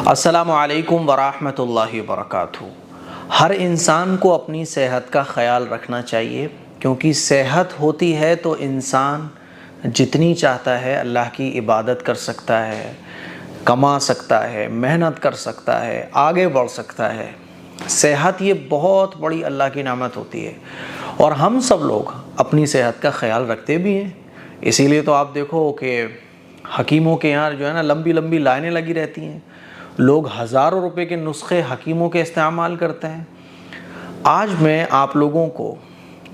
السلام علیکم ورحمۃ اللہ وبرکاتہ۔ ہر انسان کو اپنی صحت کا خیال رکھنا چاہیے، کیونکہ صحت ہوتی ہے تو انسان جتنی چاہتا ہے اللہ کی عبادت کر سکتا ہے، کما سکتا ہے، محنت کر سکتا ہے، آگے بڑھ سکتا ہے۔ صحت یہ بہت بڑی اللہ کی نعمت ہوتی ہے، اور ہم سب لوگ اپنی صحت کا خیال رکھتے بھی ہیں۔ اسی لیے تو آپ دیکھو کہ حکیموں کے یہاں جو ہے نا لمبی لمبی لائنیں لگی رہتی ہیں، لوگ ہزاروں روپے کے نسخے حکیموں کے استعمال کرتے ہیں۔ آج میں آپ لوگوں کو،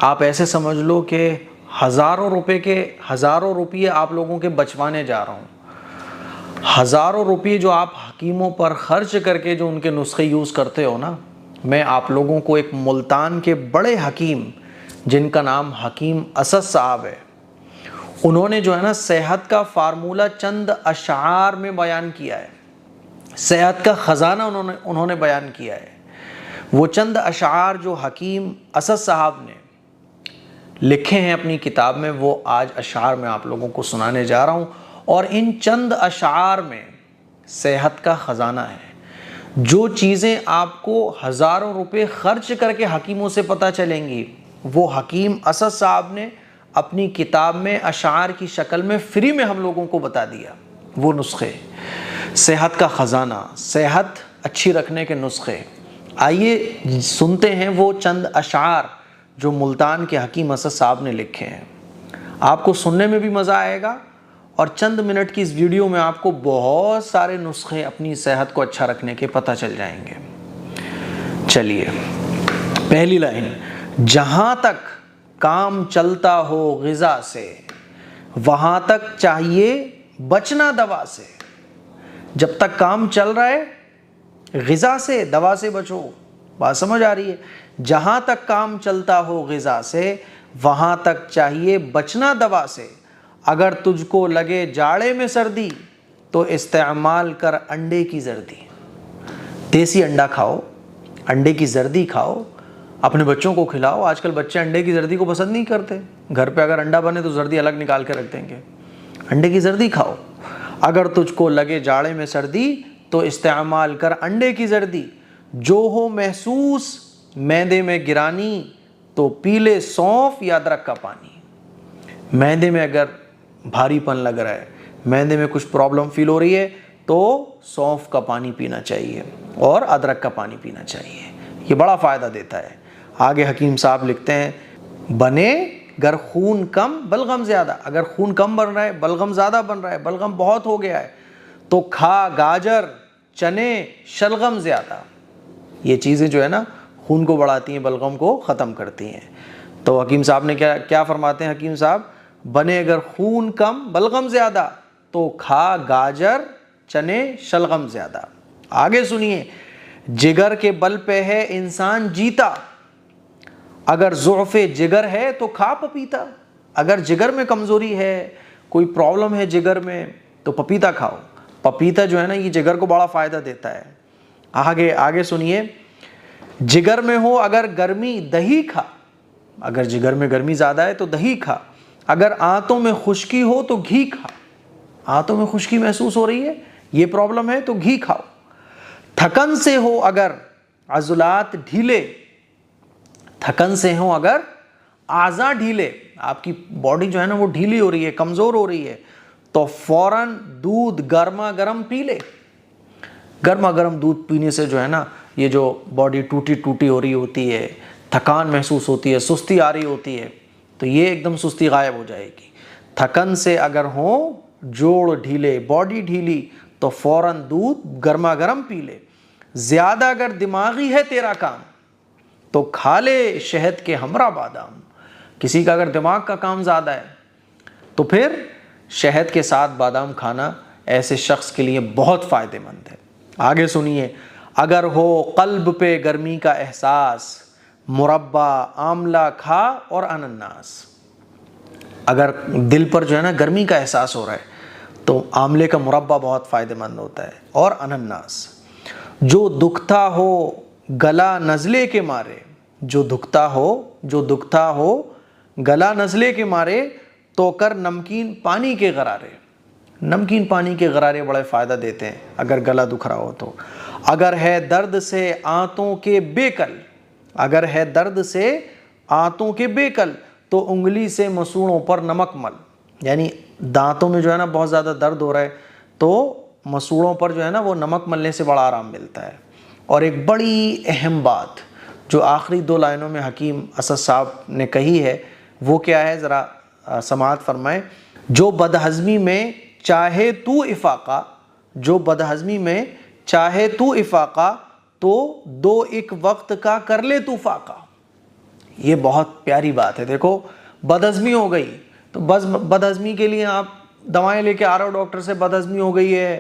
آپ ایسے سمجھ لو کہ ہزاروں روپے آپ لوگوں کے بچوانے جا رہا ہوں۔ ہزاروں روپے جو آپ حکیموں پر خرچ کر کے جو ان کے نسخے یوز کرتے ہو نا، میں آپ لوگوں کو ایک ملتان کے بڑے حکیم جن کا نام حکیم اسد صاحب ہے، انہوں نے جو ہے نا صحت کا فارمولہ چند اشعار میں بیان کیا ہے، صحت کا خزانہ انہوں نے بیان کیا ہے۔ وہ چند اشعار جو حکیم اسد صاحب نے لکھے ہیں اپنی کتاب میں، وہ آج اشعار میں آپ لوگوں کو سنانے جا رہا ہوں، اور ان چند اشعار میں صحت کا خزانہ ہے۔ جو چیزیں آپ کو ہزاروں روپے خرچ کر کے حکیموں سے پتہ چلیں گی، وہ حکیم اسد صاحب نے اپنی کتاب میں اشعار کی شکل میں فری میں ہم لوگوں کو بتا دیا۔ وہ نسخے، صحت کا خزانہ، صحت اچھی رکھنے کے نسخے، آئیے سنتے ہیں وہ چند اشعار جو ملتان کے حکیم اسد صاحب نے لکھے ہیں۔ آپ کو سننے میں بھی مزہ آئے گا، اور چند منٹ کی اس ویڈیو میں آپ کو بہت سارے نسخے اپنی صحت کو اچھا رکھنے کے پتہ چل جائیں گے۔ چلیے، پہلی لائن: جہاں تک کام چلتا ہو غذا سے، وہاں تک چاہیے بچنا دوا سے۔ جب تک کام چل رہا ہے غذا سے، دوا سے بچو۔ بات سمجھ آ رہی ہے؟ جہاں تک کام چلتا ہو غذا سے، وہاں تک چاہیے بچنا دوا سے۔ اگر تجھ کو لگے جاڑے میں سردی، تو استعمال کر انڈے کی زردی۔ دیسی انڈا کھاؤ، انڈے کی زردی کھاؤ، اپنے بچوں کو کھلاؤ۔ آج کل بچے انڈے کی زردی کو پسند نہیں کرتے، گھر پہ اگر انڈا بنے تو زردی الگ نکال کے رکھ دیں گے۔ انڈے کی زردی کھاؤ۔ اگر تجھ کو لگے جاڑے میں سردی، تو استعمال کر انڈے کی زردی۔ جو ہو محسوس معدے میں گرانی، تو پی لے سونف یا ادرک کا پانی۔ معدے میں اگر بھاری پن لگ رہا ہے، معدے میں کچھ پرابلم فیل ہو رہی ہے، تو سونف کا پانی پینا چاہیے اور ادرک کا پانی پینا چاہیے، یہ بڑا فائدہ دیتا ہے۔ آگے حکیم صاحب لکھتے ہیں: بنے گر خون کم بلغم زیادہ۔ اگر خون کم بن رہا ہے، بلغم زیادہ بن رہا ہے، بلغم بہت ہو گیا ہے، تو کھا گاجر، چنے، شلغم زیادہ۔ یہ چیزیں جو ہے نا خون کو بڑھاتی ہیں، بلغم کو ختم کرتی ہیں۔ تو حکیم صاحب نے کیا فرماتے ہیں؟ حکیم صاحب: بنے اگر خون کم بلغم زیادہ، تو کھا گاجر، چنے، شلغم زیادہ۔ آگے سنیے: جگر کے بل پہ ہے انسان جیتا، اگر ضعف جگر ہے تو کھا پپیتا۔ اگر جگر میں کمزوری ہے، کوئی پرابلم ہے جگر میں، تو پپیتا کھاؤ۔ پپیتا جو ہے نا یہ جگر کو بڑا فائدہ دیتا ہے۔ آگے سنیے: جگر میں ہو اگر گرمی دہی کھا۔ اگر جگر میں گرمی زیادہ ہے تو دہی کھا۔ اگر آنتوں میں خشکی ہو تو گھی کھا۔ آنتوں میں خشکی محسوس ہو رہی ہے، یہ پرابلم ہے، تو گھی کھاؤ۔ تھکن سے ہو اگر عضلات ڈھیلے، تھکن سے ہو اگر اعضاء ڈھیلے، آپ کی باڈی جو ہے نا وہ ڈھیلی ہو رہی ہے، کمزور ہو رہی ہے، تو فوراً دودھ گرما گرم پی لے۔ گرما گرم دودھ پینے سے جو ہے نا یہ جو باڈی ٹوٹی ٹوٹی ہو رہی ہوتی ہے، تھکان محسوس ہوتی ہے، سستی آ رہی ہوتی ہے، تو یہ ایک دم سستی غائب ہو جائے گی۔ تھکن سے اگر ہوں جوڑ ڈھیلے، باڈی ڈھیلی، تو فوراً دودھ گرما گرم پی لے۔ زیادہ اگر دماغی ہے تیرا کام، تو کھا لے شہد کے ہمراہ بادام۔ کسی کا اگر دماغ کا کام زیادہ ہے تو پھر شہد کے ساتھ بادام کھانا ایسے شخص کے لیے بہت فائدہ مند ہے۔ آگے سنیے: اگر ہو قلب پہ گرمی کا احساس، مربع آملہ کھا اور انناس۔ اگر دل پر جو ہے نا گرمی کا احساس ہو رہا ہے تو آملے کا مربع بہت فائدہ مند ہوتا ہے، اور انناس۔ جو دکھتا ہو گلا نزلے کے مارے، جو دکھتا ہو گلا نزلے کے مارے، تو کر نمکین پانی کے غرارے۔ نمکین پانی کے غرارے بڑے فائدہ دیتے ہیں اگر گلا دکھ رہا ہو تو۔ اگر ہے درد سے آنتوں کے بیکل، اگر ہے درد سے آنتوں کے بیکل تو انگلی سے مسوڑوں پر نمک مل، یعنی دانتوں میں جو ہے نا بہت زیادہ درد ہو رہا ہے تو مسوڑوں پر جو ہے نا وہ نمک ملنے سے بڑا آرام ملتا ہے۔ اور ایک بڑی اہم بات جو آخری 2 لائنوں میں حکیم اسد صاحب نے کہی ہے وہ کیا ہے، ذرا سماعت فرمائیں۔ جو بدہضمی میں چاہے تو افاقہ، جو بدہضمی میں چاہے تو افاقہ تو 2 ایک وقت کا کر لے تو فاقہ۔ یہ بہت پیاری بات ہے۔ دیکھو بدہضمی ہو گئی تو بس بدہضمی کے لیے آپ دوائیں لے کے آ رہے ہو ڈاکٹر سے، بدہضمی ہو گئی ہے،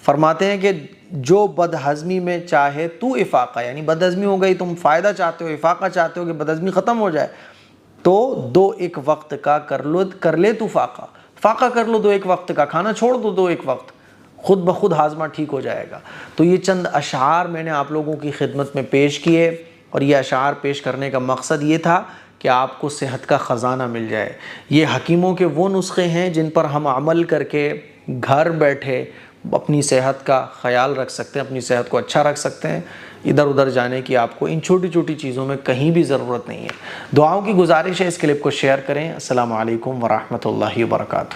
فرماتے ہیں کہ جو بدہضمی میں چاہے تو افاقہ، یعنی بدہضمی ہو گئی، تم فائدہ چاہتے ہو، افاقہ چاہتے ہو کہ بدہضمی ختم ہو جائے، تو 2 ایک وقت کا کر لے تو فاقہ، فاقہ کر لو 2 ایک وقت کا، کھانا چھوڑ دو 2 ایک وقت، خود بخود ہاضمہ ٹھیک ہو جائے گا۔ تو یہ چند اشعار میں نے آپ لوگوں کی خدمت میں پیش کیے، اور یہ اشعار پیش کرنے کا مقصد یہ تھا کہ آپ کو صحت کا خزانہ مل جائے۔ یہ حکیموں کے وہ نسخے ہیں جن پر ہم عمل کر کے گھر بیٹھے اپنی صحت کا خیال رکھ سکتے ہیں، اپنی صحت کو اچھا رکھ سکتے ہیں۔ ادھر ادھر جانے کی آپ کو ان چھوٹی چھوٹی چیزوں میں کہیں بھی ضرورت نہیں ہے۔ دعاؤں کی گزارش ہے، اس کلپ کو شیئر کریں۔ السلام علیکم ورحمۃ اللہ وبرکاتہ۔